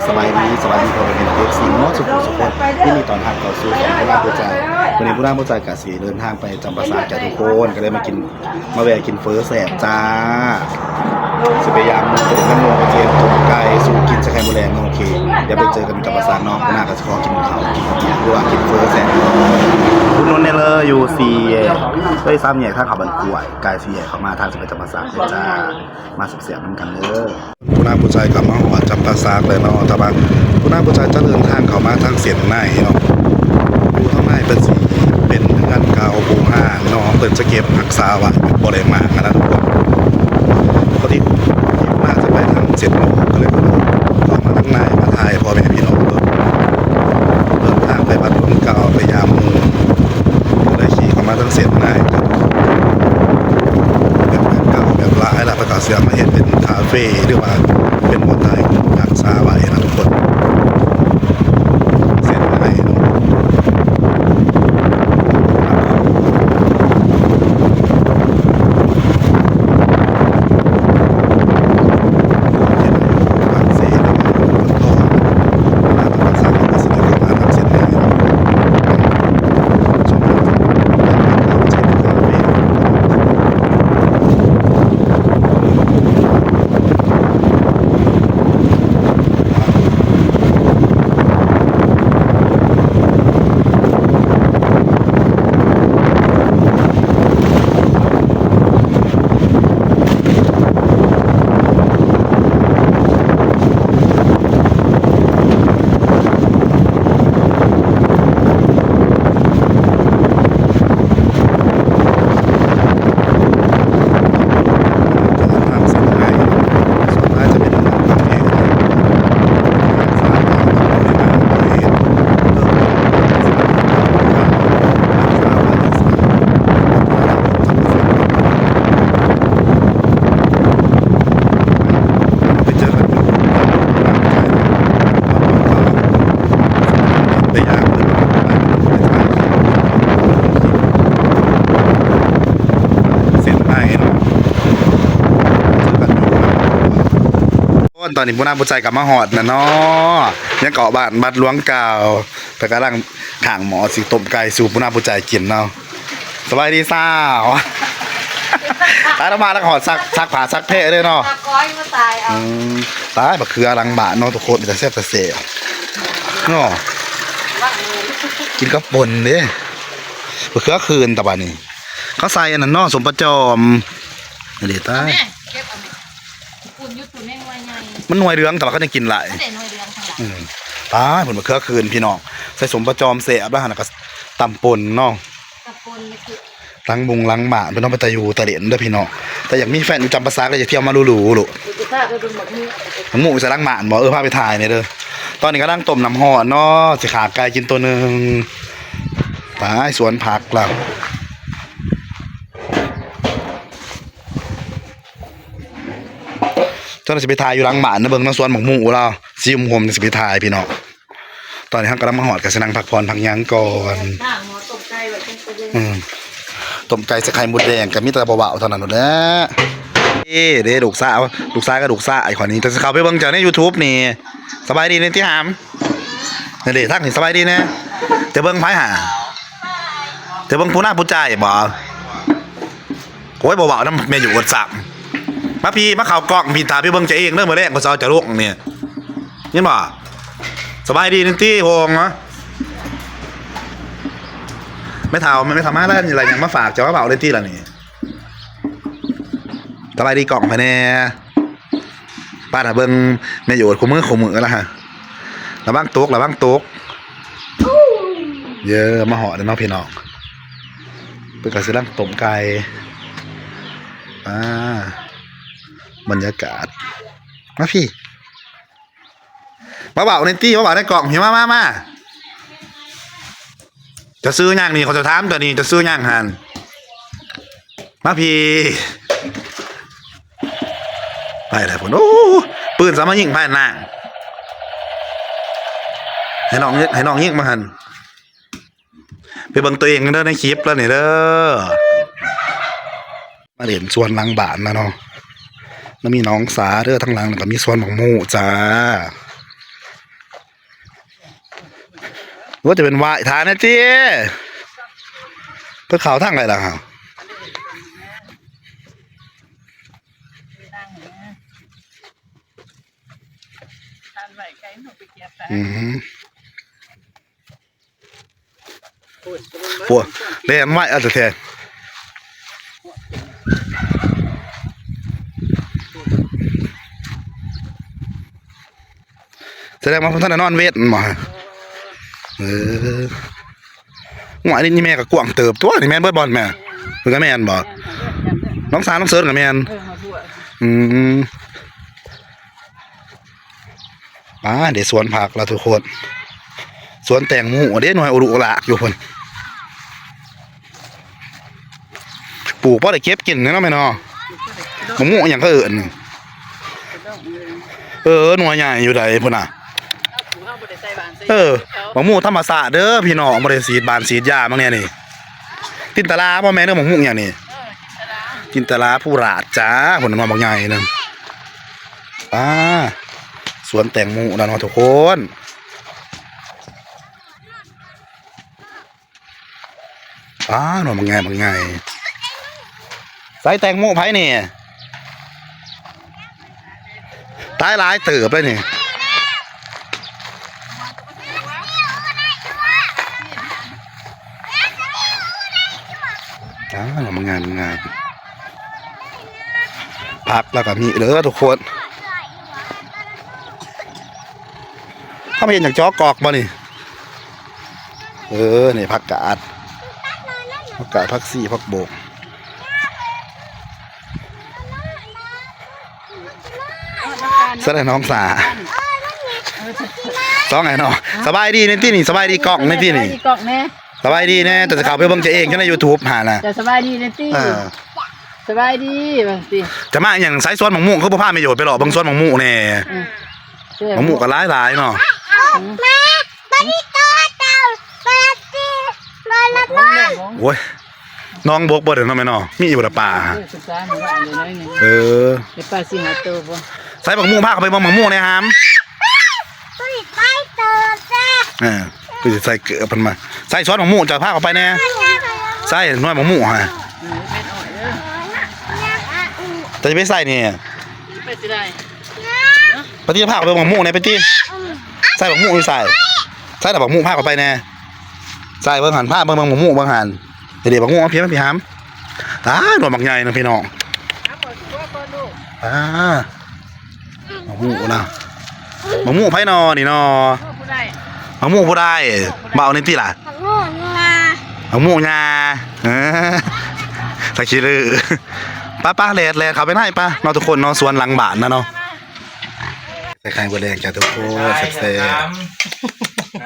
สบายดีพอเป็นเอฟซีเนาะสุขที่มีตอนทางต่อสู้ของผู้ร่างผู้ใจวันนี้ผู้ร่างผู้ใจกะสีเดินทางไปจำปาสักแก่ทุกคนก็เลยมาแวะกินเฟอแสบจ้าสิพยายามไปเดินน้ำมันเทียนตุ่มไก่สู่กินสแคมโบแลนโอเคเดี๋ยวไปเจอกันจำปาสักเนาะผู้ร่างก็จะขอกินข้าวกินหรือว่ากินเฟอแสบคุณนนท์เนี่ยเลยอยู่สี่เฮ้ยซ้ำเนี่ยถ้าเขาบันกล้วยกายสี่เขามาทางจะไปจำปาสักเลยจ้ามาเสียบๆน้ำกันเด้อผู้ร่างผู้ใจกับมาหัวจำปาสักเลยเนาะแต่ว่าผู้ร่างผู้ใจจะเดินทางเขามาทางเสียนในเนาะดูข้างในเป็นสีเป็นงานเก่าปูห้าเนาะเปิดจะเก็บหักษาไว้บ่ได้มากนะทุกคนพอดีน่าจะไปทางเสียนโลกก็เลยเข้ามาทางในมาถ่ายพอเป็นพี่น้องเดินทางไปบ้านรุ่นเก่าไปยามมูก็เลยขี่เข้ามาทางเสียนในแบบเก่าแบบร้ายแล้วประกาศเสียมาเห็นเป็นคาเฟ่หรือว่าเป็นบ่อไทยหักษาไว้นะทุกคนเสียนในตอนนี้ผู้นำผู้ใจกับมาหอดนะเนาะยังเกาะบ้านบัดหลวงเก่าแต่กำลังถางหมอสิต้มไก่สู่ผู้นำผู้ใจกินเนาะสบายดีสาวตายแล้วมาแล้วหอดซักผ้าซักเพะเลยเนาะก้อยมาตายเอาตายบักคืออลังบะเนาะทุกคนจะแซ่บจะเสียเนาะกินกับป่นเด้บักคือคืนตะบันนี่เขาใส่อันนั้นเนาะสมประจอมนี่ตายมันหน่วยเรืองแต่ว่าก็ยังกินหลายตายผลมะเขือคืนพี่น้องใส่สมประจอมเสียบแล้วหันก็ตำปนเนาะล้างบุงล้างหมาเป็นน้องไปตะยูตะเหรียญด้วยพี่น้องแต่อยากมีแฟนอยู่จำปาสักเลยอยากเที่ยวมาหรูๆลูกหมูใส่ล้างหมาบอกพาไปถ่ายเนี่ยเด้อตอนนี้ก็นั่งต้มน้ำห่อเนาะสิขาไก่กินตัวหนึ่งตายสวนผักเราเจ้าหน้าที่ไปถ่ายอยู่หลังหมานะเบิ่งน้ำสวนหมกหมูเราซีมโฮมจะไปถ่ายพี่น้องตอนนี้ท่านกำลังมาหอดกับสนังพักผ่อนพักยังก่อนต้มไก่ใส่ไข่มดแดงกับมิตรเบาๆเท่านั้นหมดแล้วเด้ลูกสาวกับลูกสาวไอ้คนนี้จะเข้าไปเบิ่งจากใน YouTube นี่สบายดีในที่หามนี่เด้ทักนี่สบายดีนะจะเบิ่งไผหาจะเบิ่งผู้หน้าผู้ใจบ่โอ้ยเบาๆน้ำเมย์อยู่อดสักมาพี่มาข่าวกล้องพี่ตาพี่เบิ้งใจเองเรื่องมาแรกก็จะเอาจะลุกเนี่ยนี่บ่สบายดีนิตี้โฮงเนาะไม่เท่าไม่ทำมาแล้วอะไรอย่างมาฝากจะว่าเบานิตี้ละนี่สบายดีกล่องไปแน่ป้าถ้าเบิ้งไม่อยู่ขมือแล้วฮะระวังตุ๊กเยอะมาห่อเลยน้องพี่น้องเป็นกระสือร่างต้มไก่บรรยากาศมาพี่มาเบาในตี้มาเบาในกล่องเห็นมาจะซื้อย่างนี่เขาจะถามตัวนี้จะซื้อย่างหันมาพี่ไปเลยผมโอ้ปืนสามารถยิงไปหน้าให้น้องยิงมาหันไปเบิ่งตัวเองกันเด้อในคลิปแล้วนี่เด้อมาเห็นส่วนหลังบ้านนะเนาะแล้วมีน้องสาเด้อทั้งหลังแล้วก็มีส่วนของหมูจ้า ว่าจะเป็นวายฐานนะเจ้เพื่อเขาทั้งไรล่ะครับปวดเล่นไม้อาจจะแทนแสดงว่าท่านนอนเวทมาหัวนี่แม่กับกวางเติบตัวนี่แม่เบิร์ดบอลแม่เพื่อนแม่นบอกน้องสาวน้องเซิร์ฟกับแม่นเดี๋ยวสวนผักเราทุกคนสวนแตงโมเดี๋ยวหน่อยอุรุอุระอยู่คนปลูกเพราะได้เก็บกินนะแม่เนาะมะม่วงอย่างก็หน่วยใหญ่อยู่ไหนพุ่นน่ะมะม่วงธรรมศาสตร์เด้อพี่น้องบริสีดบานสีดยาบางเนี่ยนี่จินตลาพ่อแม่เด้อมะม่วงอย่างนี้จินตลาผู้ราชจ้าผลน้ำบางใหญ่นึงสวนแตงโมนะเนาะทุกคนหน่อยบางไงใส่แตงโมไผ่นี่ตายหลายเติบเลยนี่หน่อยบางไงผักแล้วก็มีเหลือทุกคนถ้าไม่เห็นอย่างจอกอกบ่นี่นี่ผักกาดผักซี่ผักโบกสวัสดีน้องสาสองไงเนาะสบายดีในที่นี่สบายดีกล่องในที่นี่สบายดีแน่แต่จะข่าวไปเบิ่งจะเองแค่ใน YouTube หานะจะสบายดีในที่สบายดีบางทีจะมาอย่างไซส์ซ้อนหมองมุ่งเขาบ่พาไม่โยดไปหรอกบางซ้อนหมองมุ่งแน่หมองมุ่งก็หลายเนาะโอ้ยน้องบกบ่เดี๋ยวน้องไม่นอมีอยู่แต่ป่าป่าสิหาตัวบ่ใส่บักม่วงพาเข้าไปบักม่วงเลยฮามไปใส่เกลือพันมาใส่ซอสบักม่วงจะพาเข้าไปแน่ใส่น้อยบักม่วงฮะแต่จะไปใส่นี่ไปสิได้ปฏิภาคไปบักม่วงเนี่ยไปที่ใส่บักม่วงใส่แต่บักม่วงพาเข้าไปแน่ใส่เบิ่งหันผ้าเบิ่งบักม่วงเบิ่งหันเดี๋ยวบักม่วงเพี้ยนพี่ฮามหน่วยบักใหญ่นะพี่น้องมะม่วงนะมะม่วงไผ่นอนี่นอมะม่วงผู้ได้เบาในที่ล่ะมะม่วงงาสักชีลือป้าแหลดเขาไปไหนป้านอทุกคนนอสวนหลังบ้านนะเนาะใส่ไข่บัวแดงจ้ะทุกคนเซ่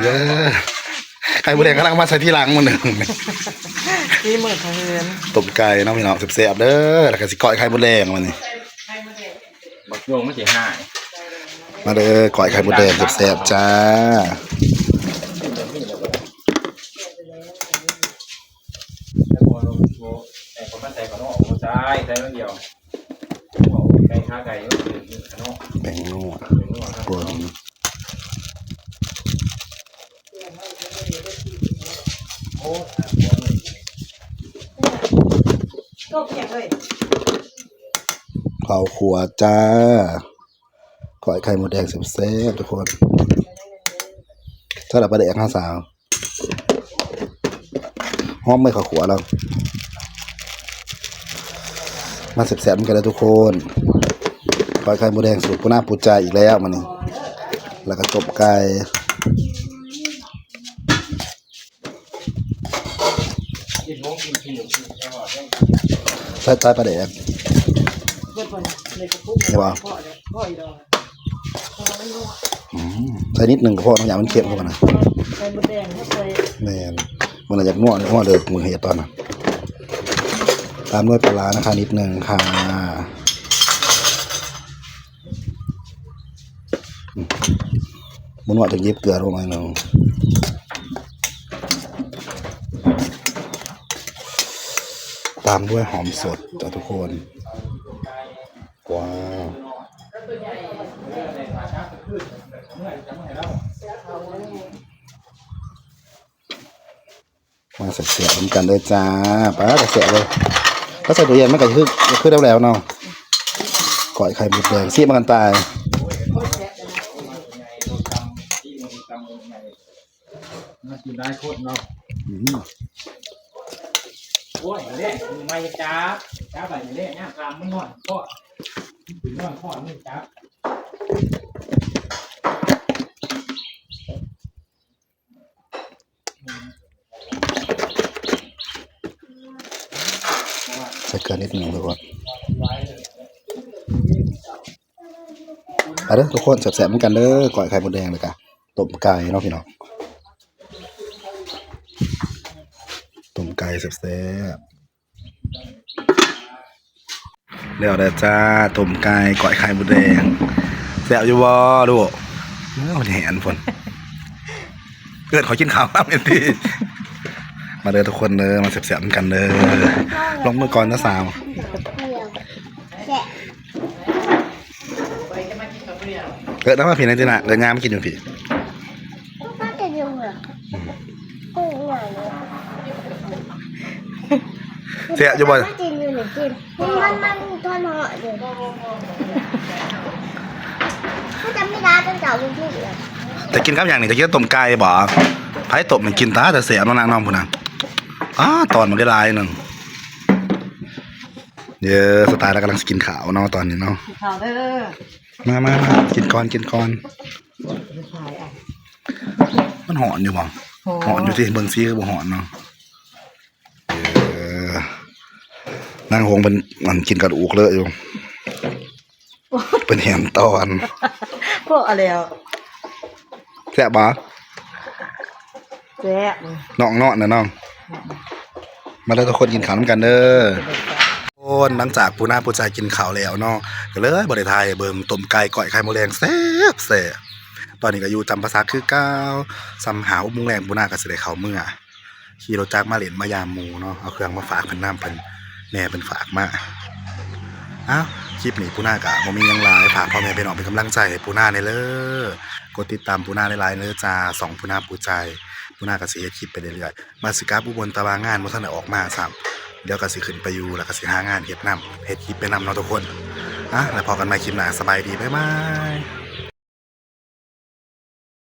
เยอะไข่บัวแดงกำลังมาใส่ที่หลังมันหนึ่งนี่เหมือนไข่เรือนต้มไก่น้องพี่น้องเซ่บเด้อแล้วก็สิก้อยไข่บัวแดงมันนี่บักโยงไม่เสียหายมาเด้อก้อยไข่มดแดงแซ่บๆจ้าแบ่งนัวปวดข้าวขัวจ้าก้อยไข่มดแดงแซ่บๆทุกคนถ้าเราไปแดกข้าวสาวหอมไม่ข้าวขัวแล้วมาแซ่บๆกันเลยทุกคนก้อยไข่มดแดงสูตรปูนาปูจาอีกแล้วมันนี่แล้วก็ตบไก่ใส่ปลาแดกใช่ป่ะใส่นิดหนึ่งก็พอน้ำยามันเค็มเข้ามานะแม่มันอยากนวดเพราะว่าเดือดมือเห็ดตอนน่ะตามด้วยปลานะคะนิดหนึ่งค่ะมันว่าจะเย็บเกลือลงไปหนึ่งตามด้วยหอมสดจ้ะทุกคนว้าว มาเสียบๆเหมือนกันเลยจ้าป้าจะเสียบเลยถ้าใส่ตู้เย็นมันก็จะคือแล้วเนาะก่อยไข่หมดแดงซีมันกันตาย มากินได้โคตรเนาะ อืม โอ้ยเล่มือไม่จับไปเล่เนี่ยกามมันนอนก็ถึงนอนข้อนี่จับ ใส่เกลือนิดหนึ่งทุกคนเอาเด้อทุกคนแสบๆเหมือนกันเด้อก่อยไข่หมดแดงเลยกะต้มไก่เนาะพี่น้องต้มไก่แซ่บๆเดี๋ยวเด้อจ้าต้มไก่ก่อยไข่หมดแดงแซ่บอยู่บ่ดูมันแหนฝนเกิดขอกินข้าวน้ำเอ็นทีมาเด้อทุกคนเด้อมาแซ่บๆเหมือนกันเด้อลงมือก่อนนะสาวเกิดน้ำมาผีนั่นจีน่ะเดินงานมากินอยู่ผี ก็จะยุ่งเหรอกุ้งใหญ่เลย เสียอยู่บ่ ไม่กินอยู่หนึ่งกินมันทอนเหาะอยู่ถ้าจำไม่ได้ตั้งแต่วันที่เดียว จะกินกับอย่างนี้จะกินต้มไก่บ่ไผ่ต้มมันกินตาแต่เสียน้องนางน้องพุ่นน่ะตอนมันได้ลายหนึ่งเยอะสไตล์เรากำลังกินข้าวเนาะตอนนี้เนาะ ข่าวได้เลย มากินก่อนมันหอนอยู่บ่หอนอยู่ที่เบิ่งซีคือบ่หอนเนาะนางหงเป็นมันกินกระดูกเลยอยู่เป็นแหมตอน พวกอะไรอ่ะ แซ่บบ่ แซ่บ น้องเนาะน่ะน้องมาแล้วทุกคนกินข้าวนำกันเด้อคนหลังจากปูนาปูใจกินข้าวแล้วเนาะก็เลยบ่ได้ทายเบิ่งต้มไก่ก้อยไข่มดแดงแซ่บตอนนี้ก็อยู่จำปาสักคือเก่าซ้ำหาโมงแรงปูนาก็สิได้เข้าเมื่อขี่รถจักรมาเล่นมายามหมู่เนาะเอาเครื่องมาฝากเพิ่นน้ำเพิ่นแม่เพิ่นฝากมาคลิปนี้ปูนาก็บ่มีหยังหลายฝากพ่อแม่พี่น้องเป็นกำลังใจให้ปูนาในเด้อกดติดตามปูนาหลายๆเด้อจ้าส่องปูนาปูใจปูนาก็สิเฮ็ดคลิปไปเรื่อยๆมาสิกลับอุบลตะวางานบ่ทันได้ออกมาซ้ำเดี๋ยวก็สิขึ้นไปอยู่แล้วก็สิหางานเฮ็ดคลิปไปนำเนาะทุกคนแล้วพอกันใหม่คลิปหน้าสบายดีบ๊ายบาย